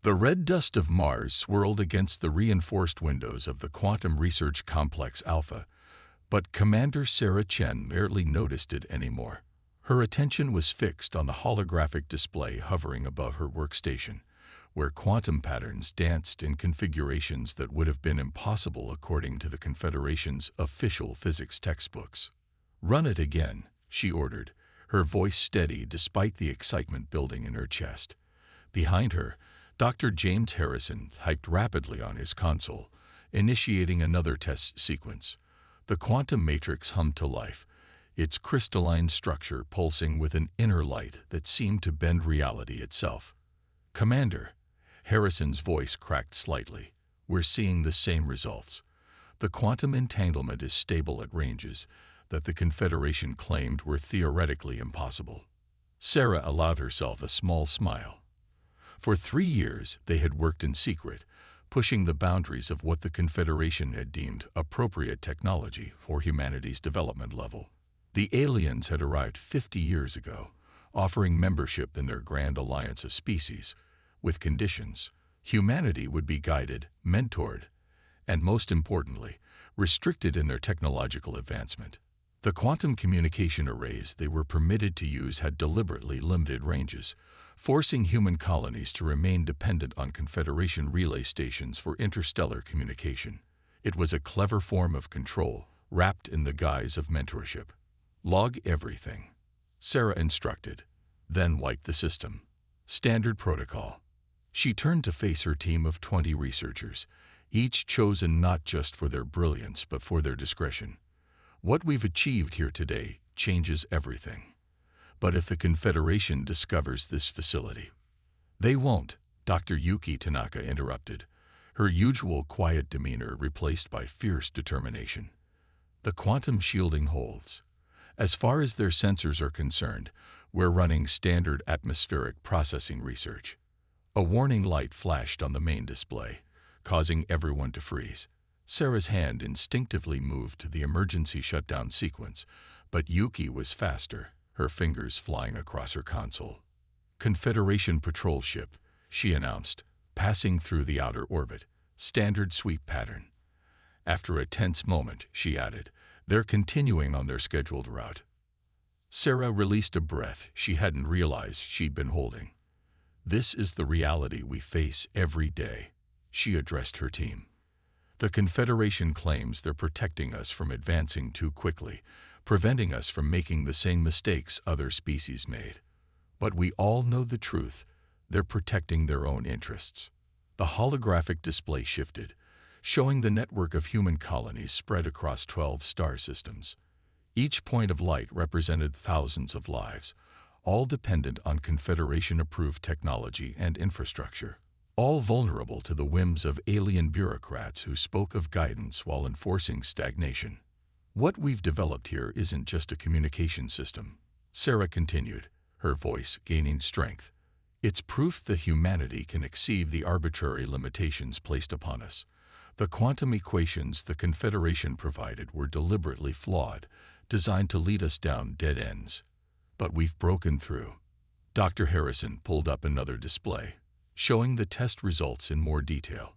The red dust of Mars swirled against the reinforced windows of the Quantum Research Complex Alpha, but Commander Sarah Chen barely noticed it anymore. Her attention was fixed on the holographic display hovering above her workstation, where quantum patterns danced in configurations that would have been impossible according to the Confederation's official physics textbooks. "Run it again," she ordered, her voice steady despite the excitement building in her chest. Behind her, Dr. James Harrison typed rapidly on his console, initiating another test sequence. The quantum matrix hummed to life, its crystalline structure pulsing with an inner light that seemed to bend reality itself. "Commander," Harrison's voice cracked slightly, "we're seeing the same results. The quantum entanglement is stable at ranges that the Confederation claimed were theoretically impossible." Sarah allowed herself a small smile. For 3 years, they had worked in secret, pushing the boundaries of what the Confederation had deemed appropriate technology for humanity's development level. The aliens had arrived 50 years ago, offering membership in their grand alliance of species, with conditions. Humanity would be guided, mentored, and most importantly, restricted in their technological advancement. The quantum communication arrays they were permitted to use had deliberately limited ranges, forcing human colonies to remain dependent on Confederation relay stations for interstellar communication. It was a clever form of control, wrapped in the guise of mentorship. "Log everything," Sarah instructed, then wipe the system. Standard protocol. She turned to face her team of 20 researchers, each chosen not just for their brilliance but for their discretion. "What we've achieved here today changes everything. But if the Confederation discovers this facility—" "They won't," Dr. Yuki Tanaka interrupted, her usual quiet demeanor replaced by fierce determination. "The quantum shielding holds. As far as their sensors are concerned, we're running standard atmospheric processing research." A warning light flashed on the main display, causing everyone to freeze. Sarah's hand instinctively moved to the emergency shutdown sequence, but Yuki was faster, her fingers flying across her console. "Confederation patrol ship," she announced, passing through the outer orbit. "Standard sweep pattern." After a tense moment, she added, "They're continuing on their scheduled route." Sarah released a breath she hadn't realized she'd been holding. "This is the reality we face every day," she addressed her team. "The Confederation claims they're protecting us from advancing too quickly, preventing us from making the same mistakes other species made. But we all know the truth. They're protecting their own interests." The holographic display shifted, showing the network of human colonies spread across 12 star systems. Each point of light represented thousands of lives, all dependent on Confederation-approved technology and infrastructure, all vulnerable to the whims of alien bureaucrats who spoke of guidance while enforcing stagnation. "What we've developed here isn't just a communication system," Sarah continued, her voice gaining strength. "It's proof that humanity can exceed the arbitrary limitations placed upon us. The quantum equations the Confederation provided were deliberately flawed, designed to lead us down dead ends. But we've broken through." Dr. Harrison pulled up another display, showing the test results in more detail.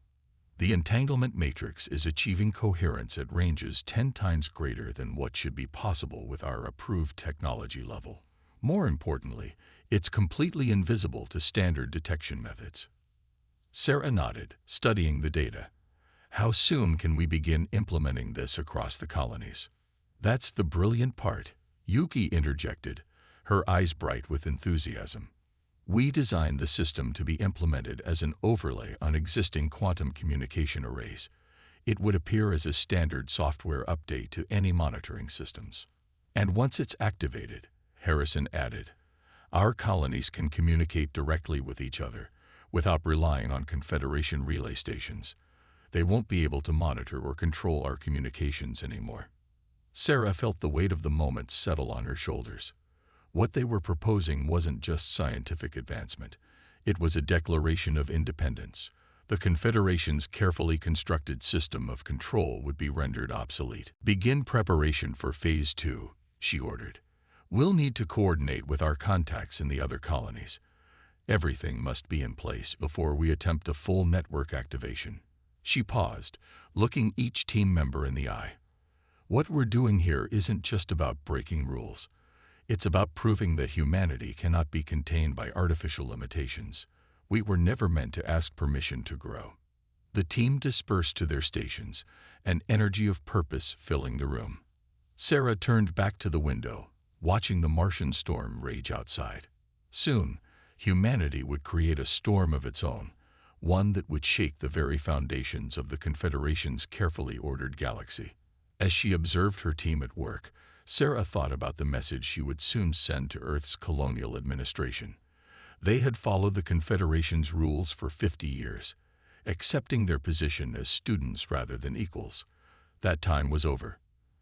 "The entanglement matrix is achieving coherence at ranges 10 times greater than what should be possible with our approved technology level. More importantly, it's completely invisible to standard detection methods." Sarah nodded, studying the data. "How soon can we begin implementing this across the colonies?" "That's the brilliant part," Yuki interjected, her eyes bright with enthusiasm. "We designed the system to be implemented as an overlay on existing quantum communication arrays. It would appear as a standard software update to any monitoring systems. And once it's activated," Harrison added, "our colonies can communicate directly with each other, without relying on Confederation relay stations. They won't be able to monitor or control our communications anymore." Sarah felt the weight of the moment settle on her shoulders. What they were proposing wasn't just scientific advancement. It was a declaration of independence. The Confederation's carefully constructed system of control would be rendered obsolete. "Begin preparation for Phase 2, she ordered. "We'll need to coordinate with our contacts in the other colonies. Everything must be in place before we attempt a full network activation. She paused, looking each team member in the eye. What we're doing here isn't just about breaking rules. It's about proving that humanity cannot be contained by artificial limitations. We were never meant to ask permission to grow. The team dispersed to their stations, an energy of purpose filling the room. Sarah turned back to the window, watching the Martian storm rage outside. Soon, humanity would create a storm of its own, one that would shake the very foundations of the Confederation's carefully ordered galaxy. As she observed her team at work, Sarah thought about the message she would soon send to Earth's colonial administration. They had followed the Confederation's rules for 50 years, accepting their position as students rather than equals. That time was over.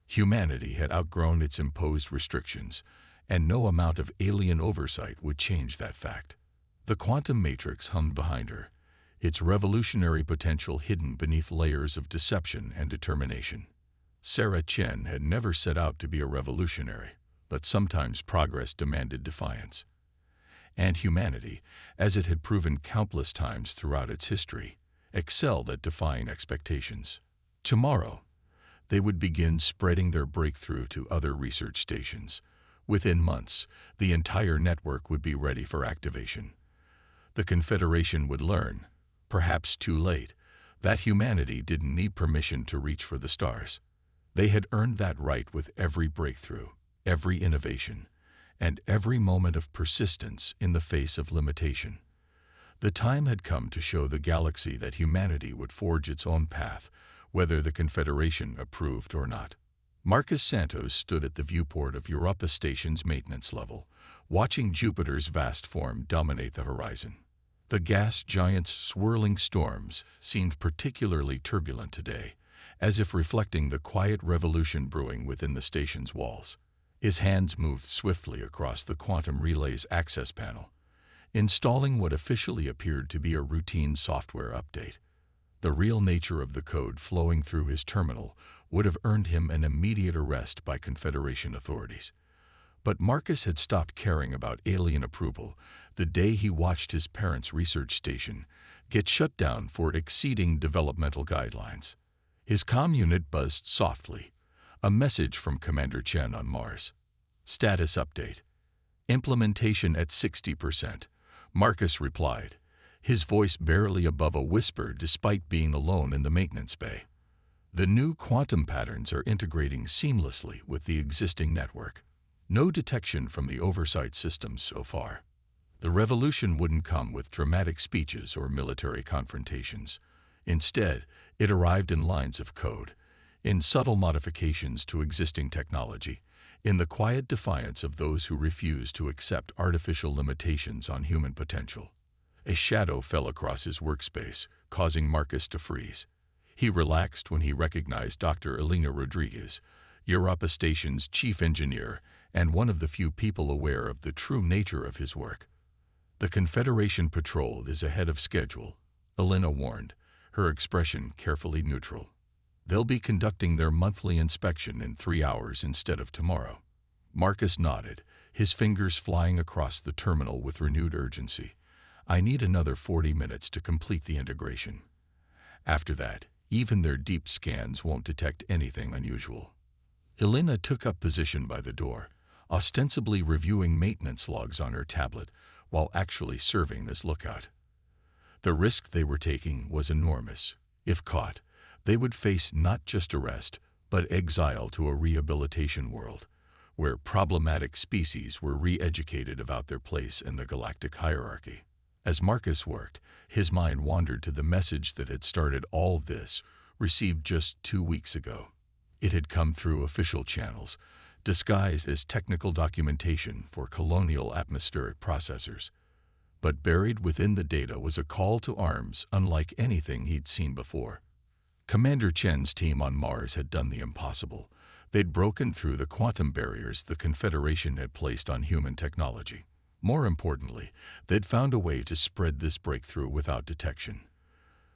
Humanity had outgrown its imposed restrictions, and no amount of alien oversight would change that fact. The quantum matrix hummed behind her, its revolutionary potential hidden beneath layers of deception and determination. Sarah Chen had never set out to be a revolutionary, but sometimes progress demanded defiance. And humanity, as it had proven countless times throughout its history, excelled at defying expectations. Tomorrow, they would begin spreading their breakthrough to other research stations. Within months, the entire network would be ready for activation. The Confederation would learn, perhaps too late, that humanity didn't need permission to reach for the stars. They had earned that right with every breakthrough, every innovation, and every moment of persistence in the face of limitation. The time had come to show the galaxy that humanity would forge its own path, whether the Confederation approved or not. Marcus Santos stood at the viewport of Europa Station's maintenance level, watching Jupiter's vast form dominate the horizon. The gas giant's swirling storms seemed particularly turbulent today, as if reflecting the quiet revolution brewing within the station's walls. His hands moved swiftly across the quantum relay's access panel, installing what officially appeared to be a routine software update. The real nature of the code flowing through his terminal would have earned him an immediate arrest by Confederation authorities. But Marcus had stopped caring about alien approval the day he watched his parents' research station get shut down for exceeding developmental guidelines. His comm unit buzzed softly, a message from Commander Chen on Mars. Status update. Implementation at 60%. Marcus replied, his voice barely above a whisper despite being alone in the maintenance bay. The new quantum patterns are integrating seamlessly with the existing network. No detection from the oversight systems so far. The revolution wouldn't come with dramatic speeches or military confrontations. Instead, it arrived in lines of code, in subtle modifications to existing technology, in the quiet defiance of those who refuse to accept artificial limitations on human potential. A shadow fell across his workspace, causing Marcus to freeze. He relaxed when he recognized Dr. Elena Rodriguez, Europa Station's chief engineer and one of the few people aware of the true nature of his work. The Confederation patrol is ahead of schedule, Elena warned, her expression carefully neutral. They'll be conducting their monthly inspection in 3 hours instead of tomorrow. Marcus nodded, his fingers flying across the terminal with renewed urgency. I need another 40 minutes to complete the integration. After that, even their deep scans won't detect anything unusual. Elena took up position by the door, ostensibly reviewing maintenance logs on her tablet while actually serving as lookout. The risk they were taking was enormous. If caught, they would face not just arrest, but exile to a rehabilitation world, where problematic species were re-educated about their place in the galactic hierarchy. As Marcus worked, his mind wandered to the message that had started all this, received just 2 weeks ago. It had come through official channels, disguised as technical documentation for colonial atmospheric processors. But buried within the data was a call to arms unlike anything he'd seen before. Commander Chen's team on Mars had done the impossible. They'd broken through the quantum barriers the Confederation had placed on human technology. More importantly, they'd found a way to spread this breakthrough without detection.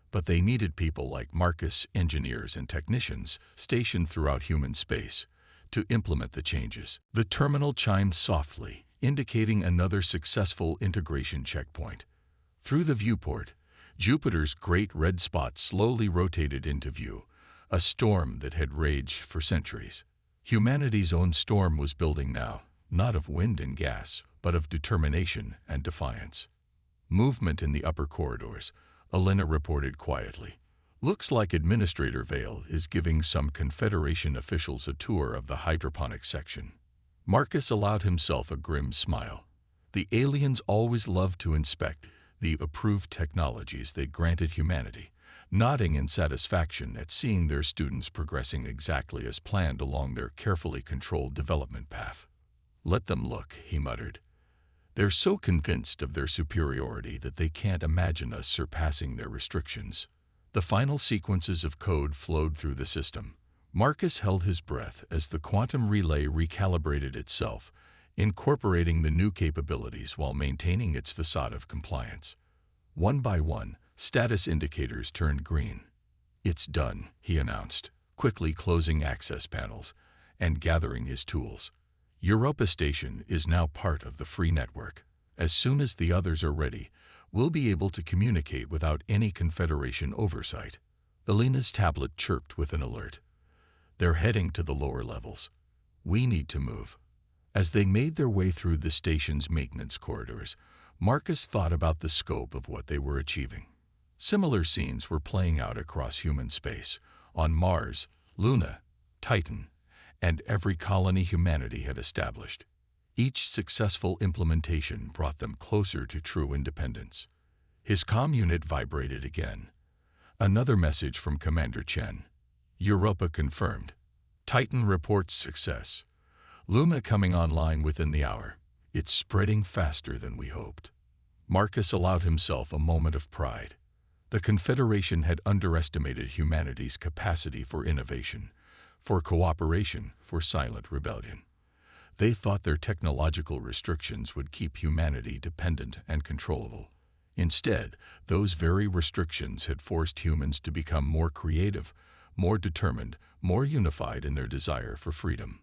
But they needed people like Marcus, engineers and technicians stationed throughout human space, to implement the changes. The terminal chimed softly, indicating another successful integration checkpoint. Through the viewport, Jupiter's great red spot slowly rotated into view, a storm that had raged for centuries. Humanity's own storm was building now, not of wind and gas, but of determination and defiance. Movement in the upper corridors, Elena reported quietly. Looks like Administrator Vale is giving some Confederation officials a tour of the hydroponics section. Marcus allowed himself a grim smile. The aliens always loved to inspect the approved technologies they granted humanity, nodding in satisfaction at seeing their students progressing exactly as planned along their carefully controlled development path. "Let them look," he muttered. "They're so convinced of their superiority that they can't imagine us surpassing their restrictions." The final sequences of code flowed through the system. Marcus held his breath as the quantum relay recalibrated itself, incorporating the new capabilities while maintaining its facade of compliance. One by one, status indicators turned green. "It's done," he announced, quickly closing access panels and gathering his tools. "Europa Station is now part of the free network. As soon as the others are ready, we'll be able to communicate without any Confederation oversight." Elena's tablet chirped with an alert. "They're heading to the lower levels. We need to move." As they made their way through the station's maintenance corridors, Marcus thought about the scope of what they were achieving. Similar scenes were playing out across human space, on Mars, Luna, Titan, and every colony humanity had established. Each successful implementation brought them closer to true independence. His comm unit vibrated again. Another message from Commander Chen. "Europa confirmed. Titan reports success. Luna coming online within the hour. It's spreading faster than we hoped." Marcus allowed himself a moment of pride. The Confederation had underestimated humanity's capacity for innovation, for cooperation, for silent rebellion. They thought their technological restrictions would keep humanity dependent and controllable. Instead, those very restrictions had forced humans to become more creative, more determined, more unified in their desire for freedom.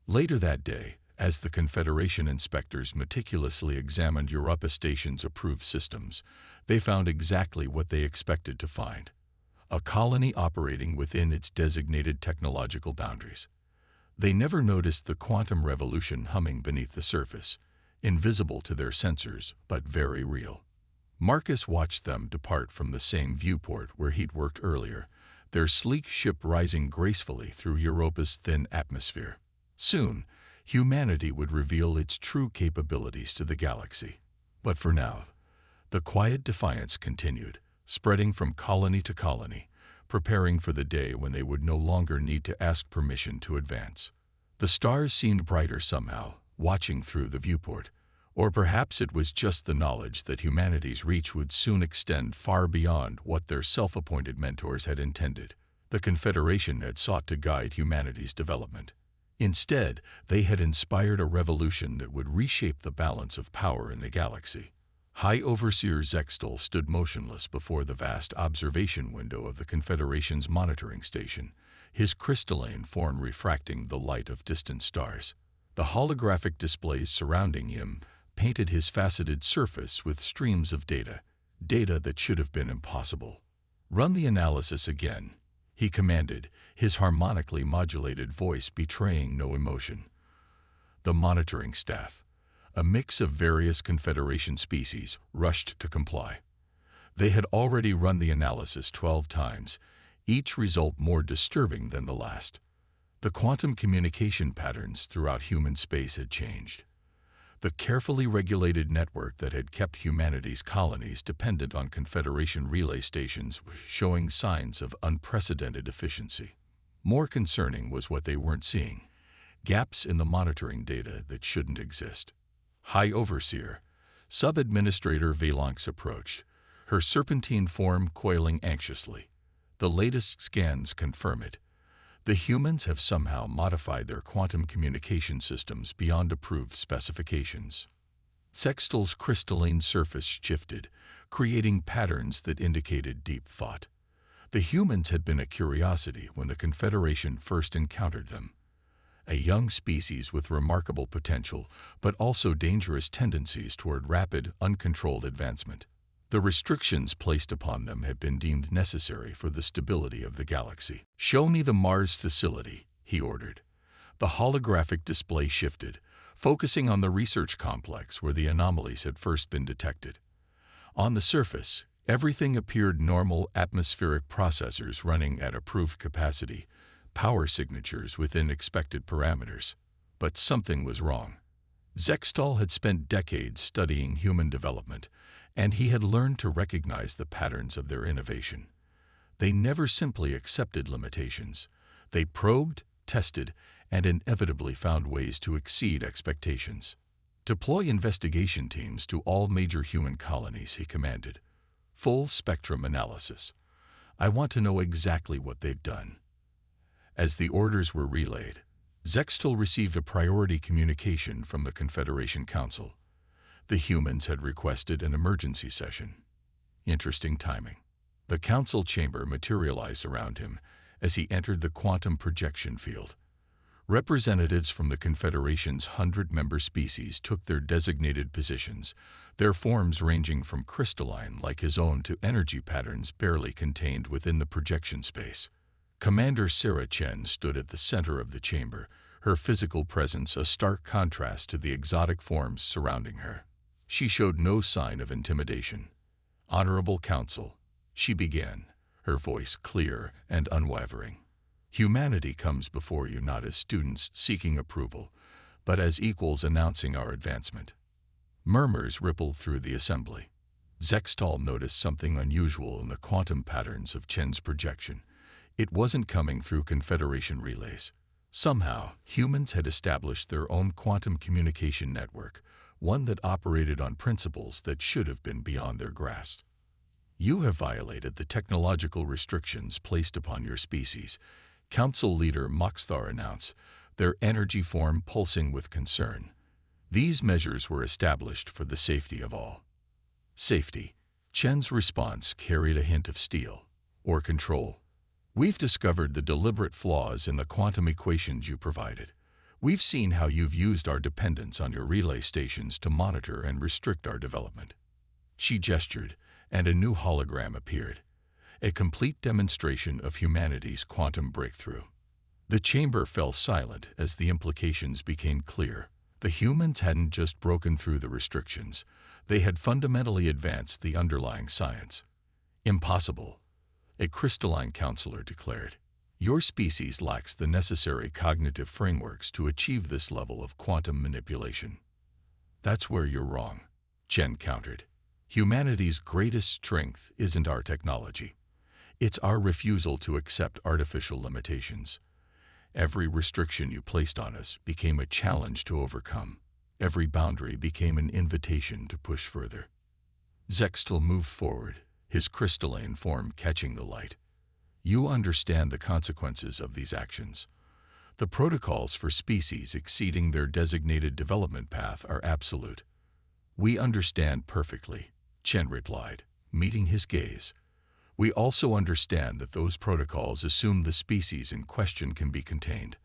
Later that day, as the Confederation inspectors meticulously examined Europa Station's approved systems, they found exactly what they expected to find: a colony operating within its designated technological boundaries. They never noticed the quantum revolution humming beneath the surface, invisible to their sensors, but very real. Marcus watched them depart from the same viewport where he'd worked earlier, their sleek ship rising gracefully through Europa's thin atmosphere. Soon, humanity would reveal its true capabilities to the galaxy. But for now, the quiet defiance continued, spreading from colony to colony, preparing for the day when they would no longer need to ask permission to advance. The stars seemed brighter somehow, watching through the viewport. Or perhaps it was just the knowledge that humanity's reach would soon extend far beyond what their self-appointed mentors had intended. The Confederation had sought to guide humanity's development. Instead, they had inspired a revolution that would reshape the balance of power in the galaxy. High Overseer Zextal stood motionless before the vast observation window of the Confederation's monitoring station, his crystalline form refracting the light of distant stars. The holographic displays surrounding him painted his faceted surface with streams of data that should have been impossible. "Run the analysis again," he commanded, his harmonically modulated voice betraying no emotion. The monitoring staff, a mix of various Confederation species, rushed to comply. They had already run the analysis 12 times, each result more disturbing than the last. The quantum communication patterns throughout human space had changed. The carefully regulated network that had kept humanity's colonies dependent on Confederation relay stations was showing signs of unprecedented efficiency. More concerning was what they weren't seeing: gaps in the monitoring data that shouldn't exist. High Overseer, Sub-Administrator Valanx approached, her serpentine form coiling anxiously. "The latest scans confirm it. The humans have somehow modified their quantum communication systems beyond approved specifications." Sextal's crystalline surface shifted, creating patterns that indicated deep thought. The humans had been a curiosity when the Confederation first encountered them. a young species with remarkable potential, but also dangerous tendencies toward rapid, uncontrolled advancement. The restrictions placed upon them had been deemed necessary for the stability of the galaxy. "Show me the Mars facility," he ordered. The holographic display shifted, focusing on the research complex where the anomalies had first been detected. On the surface, everything appeared normal: atmospheric processors running at approved capacity, power signatures within expected parameters. But something was wrong. Zextal had spent decades studying human development, and he had learned to recognize the patterns of their innovation. They never simply accepted limitations. They probed, tested, and inevitably found ways to exceed expectations. "Deploy investigation teams to all major human colonies," he commanded. "Full spectrum analysis. I want to know exactly what they've done." As the orders were relayed, Zextal received a priority communication from the Confederation Council. The humans had requested an emergency session. Interesting timing. The council chamber materialized around him as he entered the quantum projection field. Representatives from the Confederation's 100-member species took their designated positions, their forms ranging from crystalline like his own to energy patterns barely contained within the projection space. Commander Sarah Chen stood at the center of the chamber, her physical presence a stark contrast to the exotic forms surrounding her. She showed no sign of intimidation. "Honorable Council," she began, her voice clear and unwavering. "Humanity comes before you not as students seeking approval, but as equals announcing our advancement." Murmurs rippled through the assembly. Zextal noticed something unusual in the quantum patterns of Chen's projection. It wasn't coming through Confederation relays. Somehow, humans had established their own quantum communication network, one that operated on principles that should have been beyond their grasp. "You have violated the technological restrictions placed upon your species," Council Leader Moxthar announced, their energy form pulsing with concern. "These measures were established for the safety of all." Safety. Chen's response carried a hint of steel, or control. "We've discovered the deliberate flaws in the quantum equations you provided. We've seen how you've used our dependence on your relay stations to monitor and restrict our development." She gestured, and a new hologram appeared, a complete demonstration of humanity's quantum breakthrough. The chamber fell silent as the implications became clear. The humans hadn't just broken through the restrictions, they had fundamentally advanced the underlying science. "Impossible," a crystalline counselor declared. "Your species lacks the necessary cognitive frameworks to achieve this level of quantum manipulation." "That's where you're wrong," Chen countered. "Humanity's greatest strength isn't our technology. It's our refusal to accept artificial limitations. Every restriction you placed on us became a challenge to overcome. Every boundary became an invitation to push further." Zextal moved forward, his crystalline form catching the light. "You understand the consequences of these actions. The protocols for species exceeding their designated development path are absolute." "We understand perfectly," Chen replied, meeting his gaze. "We also understand that those protocols assume the species in question can be contained.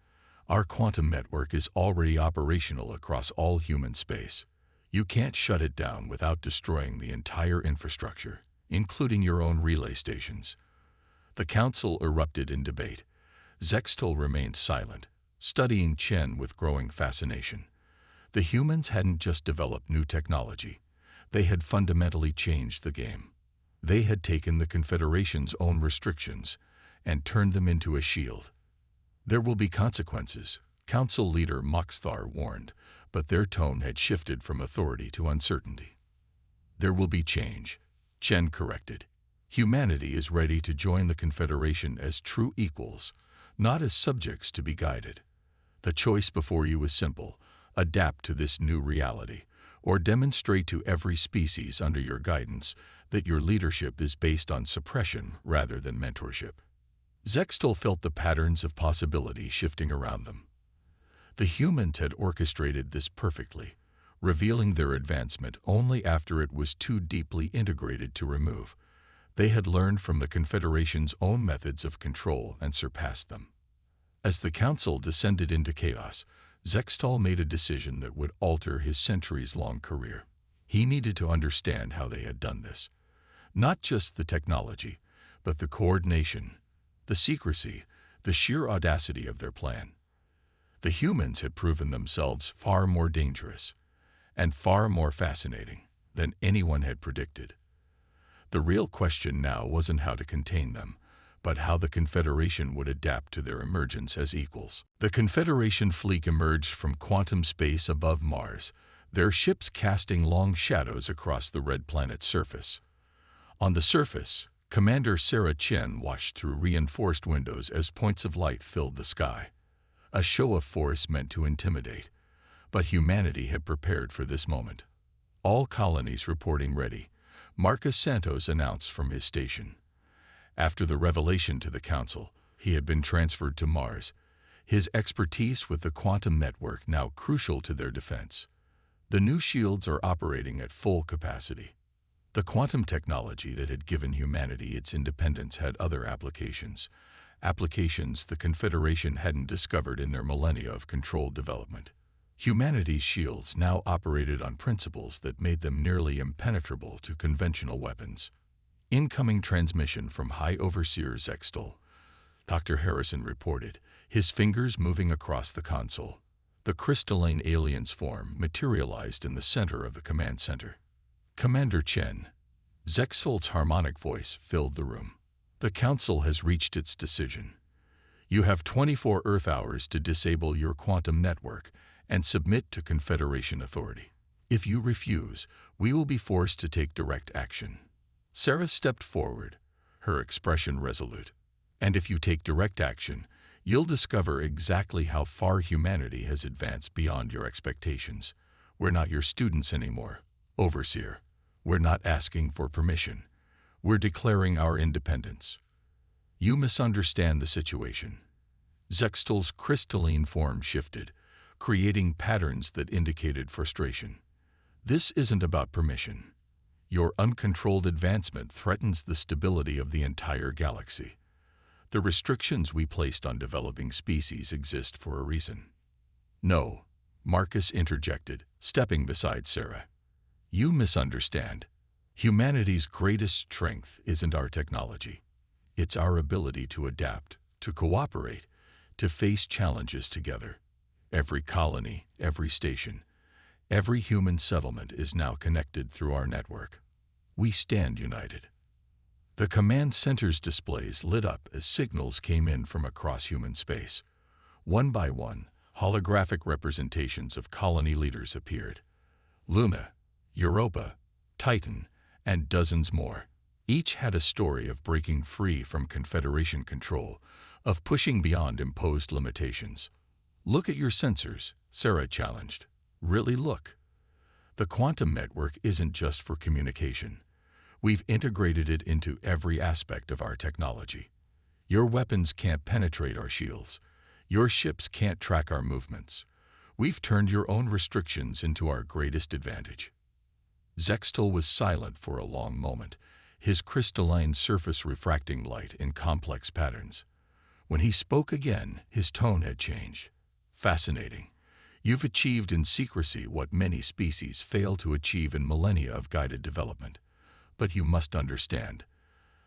Our quantum network is already operational across all human space. You can't shut it down without destroying the entire infrastructure, including your own relay stations." The council erupted in debate. Zextal remained silent, studying Chen with growing fascination. The humans hadn't just developed new technology. They had fundamentally changed the game. They had taken the Confederation's own restrictions and turned them into a shield. "There will be consequences," Council Leader Moxthar warned, but their tone had shifted from authority to uncertainty. "There will be change," Chen corrected. "Humanity is ready to join the Confederation as true equals, not as subjects to be guided. The choice before you is simple: adapt to this new reality, or demonstrate to every species under your guidance that your leadership is based on suppression rather than mentorship." Zextal felt the patterns of possibility shifting around them. The humans had orchestrated this perfectly, revealing their advancement only after it was too deeply integrated to remove. They had learned from the Confederation's own methods of control and surpassed them. As the council descended into chaos, Zextal made a decision that would alter his centuries-long career. He needed to understand how they had done this. Not just the technology, but the coordination, the secrecy, the sheer audacity of their plan. The humans had proven themselves far more dangerous and far more fascinating than anyone had predicted. The real question now wasn't how to contain them, but how the Confederation would adapt to their emergence as equals. The Confederation fleet emerged from quantum space above Mars, their ships casting long shadows across the red planet's surface. On the surface, Commander Sarah Chen watched through reinforced windows as points of light filled the sky. A show of force meant to intimidate, but humanity had prepared for this moment. All colonies reporting ready, Marcus Santos announced from his station. After the revelation to the Council, he had been transferred to Mars, his expertise with the quantum network now crucial to their defense. The new shields are operating at full capacity. The quantum technology that had given humanity its independence had other applications the Confederation hadn't discovered in their millennia of controlled development. Humanity's shields now operated on principles that made them nearly impenetrable to conventional weapons. Incoming transmission from High Overseer Zextal, Dr. Harrison reported, his fingers moving across the console. The crystalline alien's form materialized in the center of the command center. Commander Chen. Zextal's harmonic voice filled the room. The Council has reached its decision. You have 24 Earth hours to disable your quantum network and submit to Confederation authority. If you refuse, we will be forced to take direct action. Sarah stepped forward, her expression resolute. And if you take direct action, you'll discover exactly how far humanity has advanced beyond your expectations. We're not your students anymore, Overseer. We're not asking for permission. We're declaring our independence. You misunderstand the situation. Zextal's crystalline form shifted, creating patterns that indicated frustration. This isn't about permission. Your uncontrolled advancement threatens the stability of the entire galaxy. The restrictions we placed on developing species exist for a reason. No, Marcus interjected, stepping beside Sarah. You misunderstand. Humanity's greatest strength isn't our technology. It's our ability to adapt, to cooperate, to face challenges together. Every colony, every station, every human settlement is now connected through our network. We stand united. The command center's displays lit up as signals came in from across human space. One by one, holographic representations of colony leaders appeared. Luna, Europa, Titan, and dozens more. Each had a story of breaking free from Confederation control, of pushing beyond imposed limitations. Look at your sensors, Sarah challenged. Really look. The quantum network isn't just for communication. We've integrated it into every aspect of our technology. Your weapons can't penetrate our shields. Your ships can't track our movements. We've turned your own restrictions into our greatest advantage. Zextal was silent for a long moment, his crystalline surface refracting light in complex patterns. When he spoke again, his tone had changed. Fascinating. You've achieved in secrecy what many species fail to achieve in millennia of guided development. But you must understand,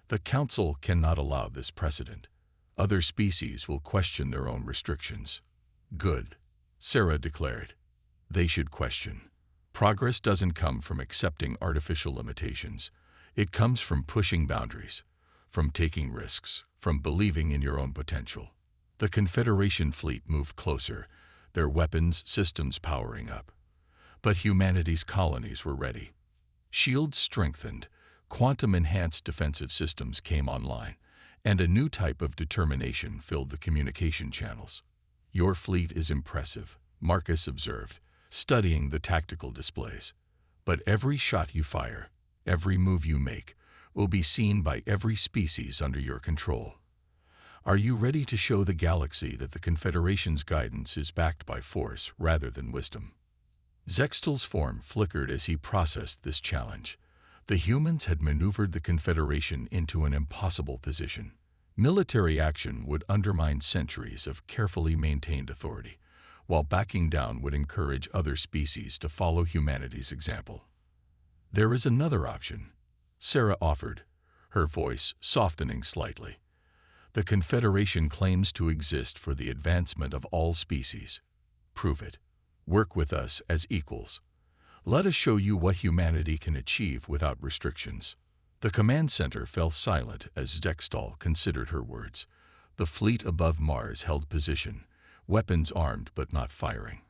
the Council cannot allow this precedent. Other species will question their own restrictions. Good, Sarah declared. They should question. Progress doesn't come from accepting artificial limitations. It comes from pushing boundaries, from taking risks, from believing in your own potential. The Confederation fleet moved closer, their weapons systems powering up. But humanity's colonies were ready. Shields strengthened, quantum-enhanced defensive systems came online, and a new type of determination filled the communication channels. Your fleet is impressive, Marcus observed, studying the tactical displays. But every shot you fire, every move you make, will be seen by every species under your control. Are you ready to show the galaxy that the Confederation's guidance is backed by force rather than wisdom? Zextal's form flickered as he processed this challenge. The humans had maneuvered the Confederation into an impossible position. Military action would undermine centuries of carefully maintained authority, while backing down would encourage other species to follow humanity's example. "There is another option," Sarah offered, her voice softening slightly. "The Confederation claims to exist for the advancement of all species. Prove it. Work with us as equals. Let us show you what humanity can achieve without restrictions." The command center fell silent as Zextal considered her words. The fleet above Mars held position, weapons armed but not firing.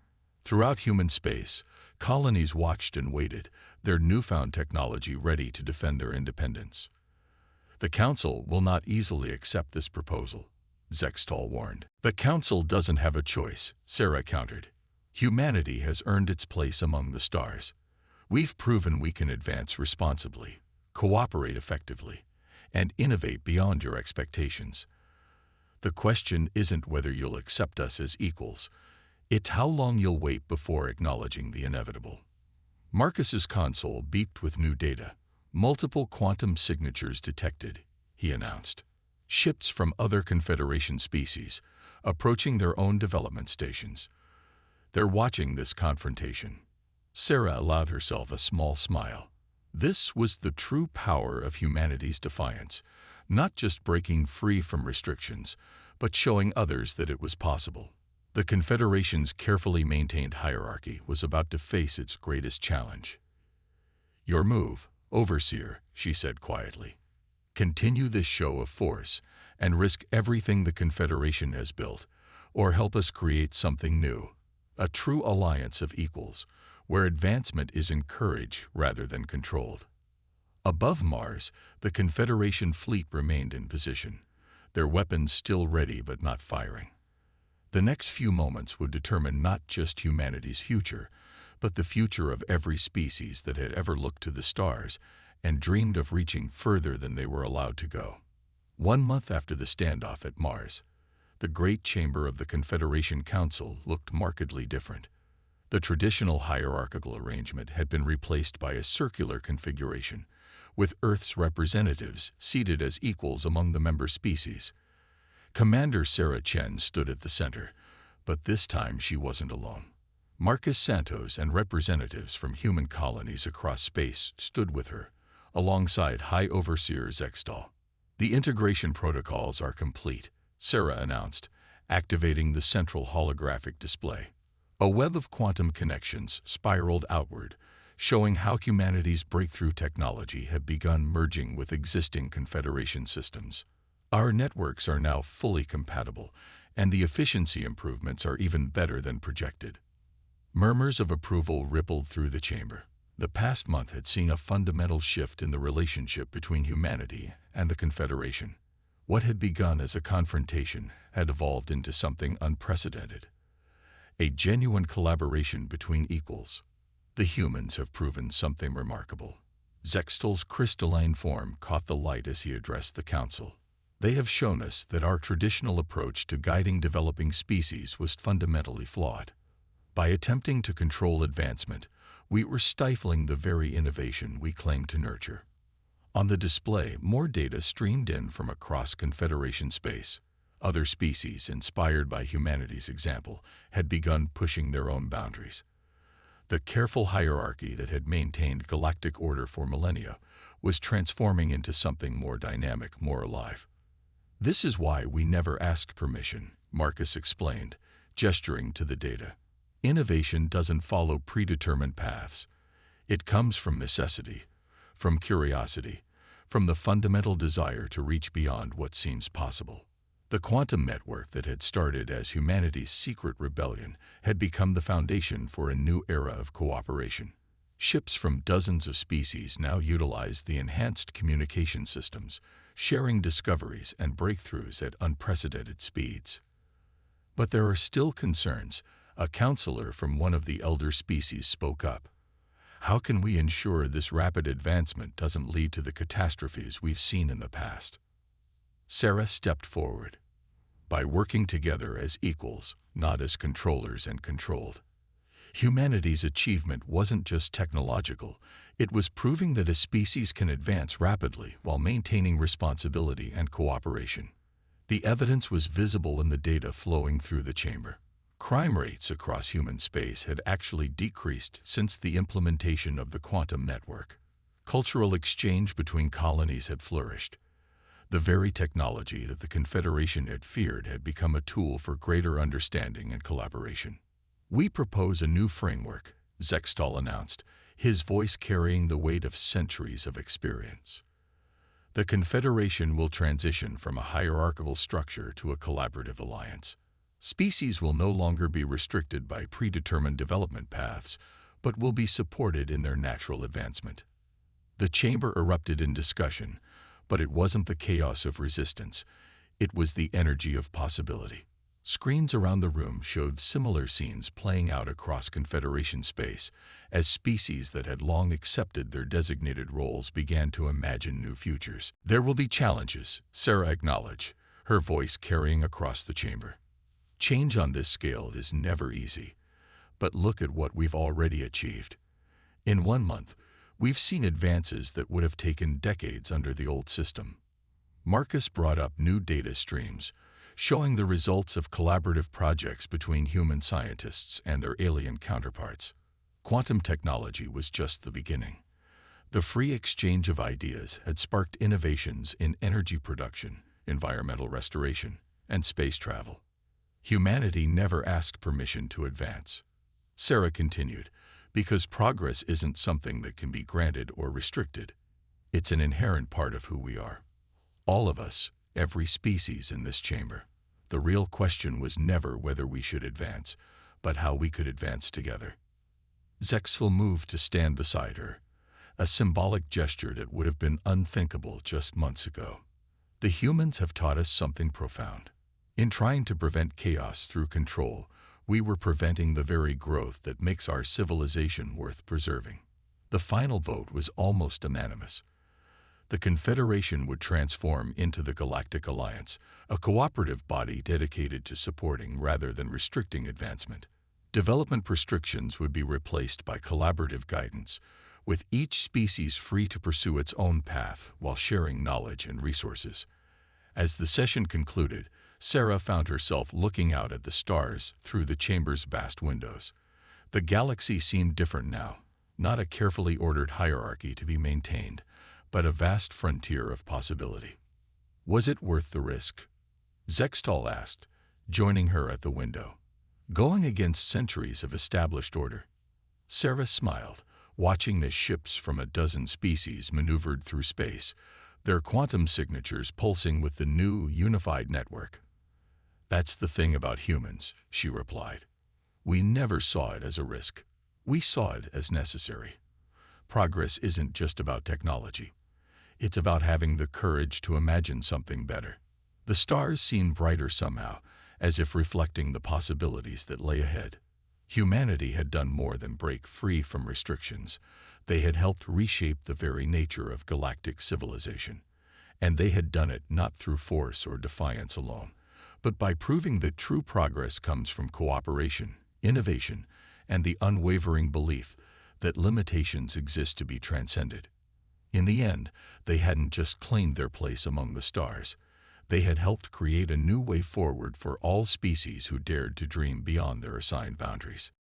Throughout human space, colonies watched and waited, their newfound technology ready to defend their independence. "The Council will not easily accept this proposal," Zextal warned. "The Council doesn't have a choice," Sarah countered. "Humanity has earned its place among the stars. We've proven we can advance responsibly, cooperate effectively, and innovate beyond your expectations. The question isn't whether you'll accept us as equals, it's how long you'll wait before acknowledging the inevitable." Marcus's console beeped with new data. "Multiple quantum signatures detected," he announced. "Ships from other Confederation species, approaching their own development stations. They're watching this confrontation." Sarah allowed herself a small smile. This was the true power of humanity's defiance, not just breaking free from restrictions, but showing others that it was possible. The Confederation's carefully maintained hierarchy was about to face its greatest challenge. "Your move, Overseer," she said quietly. "Continue this show of force and risk everything the Confederation has built, or help us create something new, a true alliance of equals, where advancement is encouraged rather than controlled." Above Mars, the Confederation fleet remained in position, their weapons still ready but not firing. The next few moments would determine not just humanity's future, but the future of every species that had ever looked to the stars and dreamed of reaching further than they were allowed to go. 1 month after the standoff at Mars, the Great Chamber of the Confederation Council looked markedly different. The traditional hierarchical arrangement had been replaced by a circular configuration, with Earth's representatives seated as equals among the member species. Commander Sarah Chen stood at the center, but this time she wasn't alone. Marcus Santos and representatives from human colonies across space stood with her, alongside High Overseer Zextal. "The integration protocols are complete," Sarah announced, activating the central holographic display. A web of quantum connections spiraled outward, showing how humanity's breakthrough technology had begun merging with existing Confederation systems. "Our networks are now fully compatible, and the efficiency improvements are even better than projected." Murmurs of approval rippled through the chamber. The past month had seen a fundamental shift in the relationship between humanity and the Confederation. What had begun as a confrontation had evolved into something unprecedented. A genuine collaboration between equals. "The humans have proven something remarkable." Zextal's crystalline form caught the light as he addressed the council. "They have shown us that our traditional approach to guiding developing species was fundamentally flawed. By attempting to control advancement, we were stifling the very innovation we claim to nurture." On the display, more data streamed in from across Confederation space. Other species, inspired by humanity's example, had begun pushing their own boundaries. The careful hierarchy that had maintained galactic order for millennia was transforming into something more dynamic, more alive. "This is why we never asked permission," Marcus explained, gesturing to the data. "Innovation doesn't follow predetermined paths. It comes from necessity, from curiosity, from the fundamental desire to reach beyond what seems possible." The quantum network that had started as humanity's secret rebellion had become the foundation for a new era of cooperation. Ships from dozens of species now utilized the enhanced communication systems, sharing discoveries and breakthroughs at unprecedented speeds. But there are still concerns. A counselor from one of the elder species spoke up. "How can we ensure this rapid advancement doesn't lead to the catastrophes we've seen in the past?" Sarah stepped forward. "By working together as equals, not as controllers and controlled." Humanity's achievement wasn't just technological, it was proving that a species can advance rapidly while maintaining responsibility and cooperation. The evidence was visible in the data flowing through the chamber. Crime rates across human space had actually decreased since the implementation of the quantum network. Cultural exchange between colonies had flourished. The very technology that the Confederation had feared had become a tool for greater understanding and collaboration. "We propose a new framework," Zextal announced, his voice carrying the weight of centuries of experience. "The Confederation will transition from a hierarchical structure to a collaborative alliance. Species will no longer be restricted by predetermined development paths, but will be supported in their natural advancement." The chamber erupted in discussion, but it wasn't the chaos of resistance. It was the energy of possibility. Screens around the room showed similar scenes playing out across Confederation space, as species that had long accepted their designated roles began to imagine new futures. "There will be challenges," Sarah acknowledged, her voice carrying across the chamber. "Change on this scale is never easy, but look at what we've already achieved. In 1 month, we've seen advances that would have taken decades under the old system." Marcus brought up new data streams, showing the results of collaborative projects between human scientists and their alien counterparts. Quantum technology was just the beginning. The free exchange of ideas had sparked innovations in energy production, environmental restoration, and space travel. Humanity never asked permission to advance. Sarah continued, "Because progress isn't something that can be granted or restricted. It's an inherent part of who we are. All of us, every species in this chamber. The real question was never whether we should advance, but how we could advance together." Zexfil moved to stand beside her, a symbolic gesture that would have been unthinkable just months ago. "The humans have taught us something profound. In trying to prevent chaos through control, we were preventing the very growth that makes our civilization worth preserving." The final vote was almost unanimous. The Confederation would transform into the Galactic Alliance, a cooperative body dedicated to supporting rather than restricting advancement. Development restrictions would be replaced by collaborative guidance, with each species free to pursue its own path while sharing knowledge and resources. As the session concluded, Sarah found herself looking out at the stars through the chamber's vast windows. The galaxy seemed different now, not a carefully ordered hierarchy to be maintained, but a vast frontier of possibility. "Was it worth the risk?" Zextal asked, joining her at the window. "Going against centuries of established order?" Sarah smiled, watching as ships from a dozen species maneuvered through space, their quantum signatures pulsing with the new unified network. "That's the thing about humans," she replied. "We never saw it as a risk. We saw it as necessary. Progress isn't just about technology. It's about having the courage to imagine something better." The stars seemed brighter somehow, as if reflecting the possibilities that lay ahead. Humanity had done more than break free from restrictions. They had helped reshape the very nature of galactic civilization. And they had done it not through force or defiance alone, but by proving that true progress comes from cooperation, innovation, and the unwavering belief that limitations exist to be transcended. In the end, they hadn't just claimed their place among the stars. They had helped create a new way forward for all species who dared to dream beyond their assigned boundaries.